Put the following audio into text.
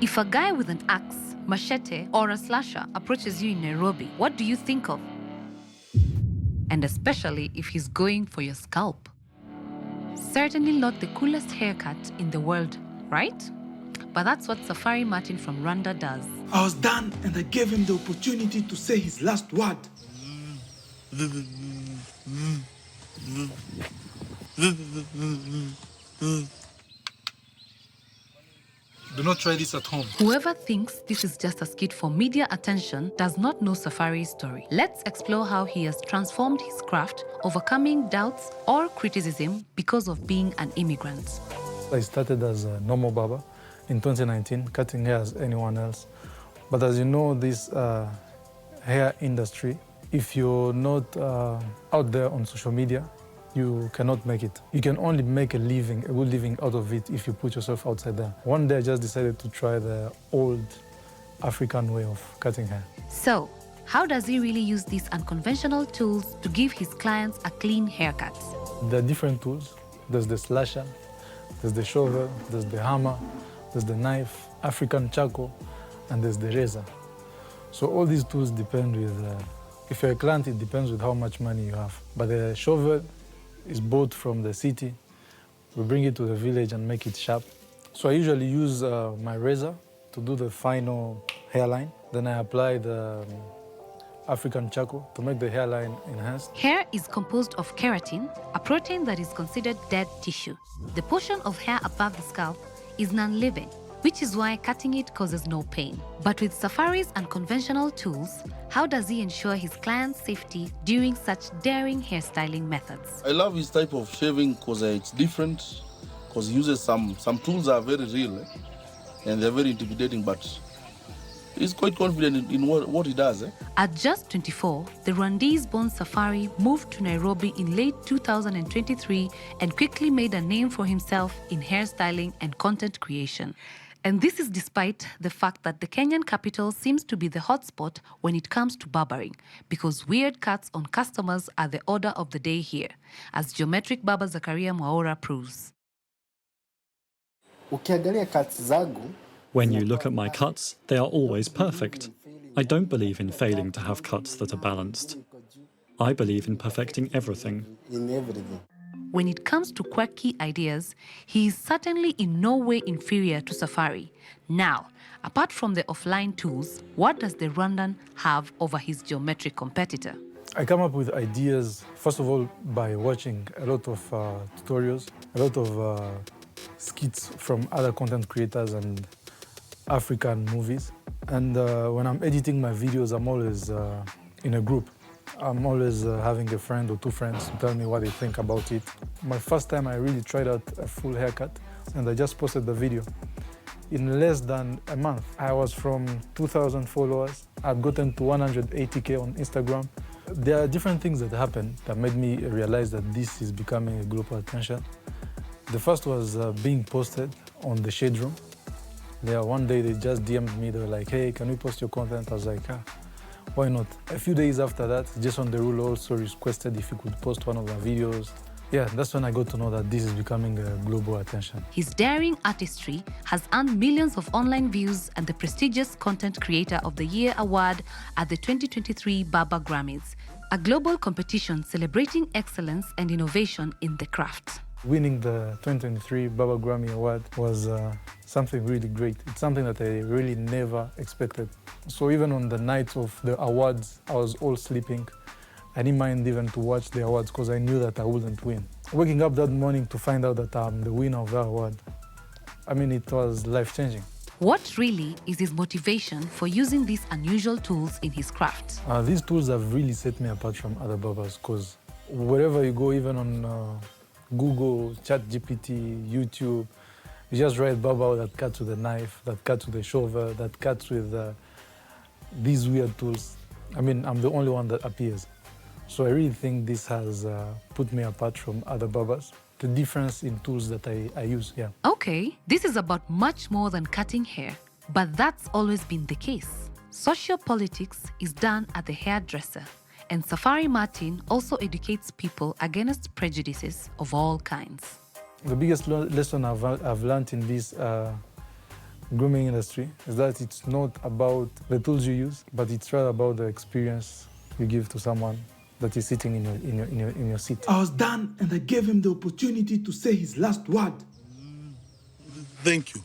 If a guy with an axe, machete, or a slasher approaches you in Nairobi, what do you think of? And especially if he's going for your scalp. Certainly not the coolest haircut in the world, right? But that's what Safari Martin from Rwanda does. I was done and I gave him the opportunity to say his last word. Do not try this at home. Whoever thinks this is just a skit for media attention does not know Safari's story. Let's explore how he has transformed his craft, overcoming doubts or criticism because of being an immigrant. I started as a normal barber in 2019, cutting hair as anyone else. But as you know, this hair industry, if you're not out there on social media, you cannot make it. You can only make a living, a good living out of it if you put yourself outside there. One day I just decided to try the old African way of cutting hair. So, how does he really use these unconventional tools to give his clients a clean haircut? There are different tools. There's the slasher, there's the shovel, there's the hammer, there's the knife, African charcoal, and there's the razor. So all these tools depend with, if you're a client, it depends with how much money you have. But the shovel is bought from the city. We bring it to the village and make it sharp. So I usually use my razor to do the final hairline. Then I apply the African charcoal to make the hairline enhanced. Hair is composed of keratin, a protein that is considered dead tissue. The portion of hair above the scalp is non-living, which is why cutting it causes no pain. But with Safari's unconventional tools, how does he ensure his clients' safety during such daring hairstyling methods? I love his type of shaving because it's different, because he uses some tools are very real and they're very intimidating, but he's quite confident in what he does. At just 24, the Rwandese-born Safari moved to Nairobi in late 2023 and quickly made a name for himself in hairstyling and content creation. And this is despite the fact that the Kenyan capital seems to be the hotspot when it comes to barbering, because weird cuts on customers are the order of the day here, as geometric barber Zakaria Mwaura proves. When you look at my cuts, they are always perfect. I don't believe in failing to have cuts that are balanced. I believe in perfecting everything. When it comes to quirky ideas, he is certainly in no way inferior to Safari. Now, apart from the offline tools, what does the Rwandan have over his geometric competitor? I come up with ideas, first of all, by watching a lot of tutorials, a lot of skits from other content creators and African movies. And when I'm editing my videos, I'm always in a group. I'm always having a friend or two friends to tell me what they think about it. My first time I really tried out a full haircut and I just posted the video. In less than a month, I was from 2,000 followers. I've gotten to 180K on Instagram. There are different things that happened that made me realize that this is becoming a global attention. The first was being posted on the Shade Room. Yeah, one day they just DM'd me, they were like, hey, can we post your content? I was like, why not? A few days after that, Jason Derulo also requested if he could post one of my videos. Yeah, that's when I got to know that this is becoming a global attention. His daring artistry has earned millions of online views and the prestigious Content Creator of the Year award at the 2023 Barber Grammys, a global competition celebrating excellence and innovation in the craft. Winning the 2023 Barber Grammy Award was something really great. It's something that I really never expected. So even on the night of the awards, I was all sleeping. I didn't mind even to watch the awards because I knew that I wouldn't win. Waking up that morning to find out that I'm the winner of that award, I mean, it was life-changing. What really is his motivation for using these unusual tools in his craft? These tools have really set me apart from other barbers because wherever you go, even on Google, ChatGPT, YouTube, you just write barber that cuts with a knife, that cuts with a shovel, that cuts with these weird tools. I mean, I'm the only one that appears. So I really think this has put me apart from other barbers. The difference in tools that I use, yeah. Okay, this is about much more than cutting hair, but that's always been the case. Sociopolitics is done at the hairdresser, and Safari Martin also educates people against prejudices of all kinds. The biggest lesson I've learned in this grooming industry is that it's not about the tools you use, but it's rather about the experience you give to someone that is sitting in your seat. I was done and I gave him the opportunity to say his last word. Thank you.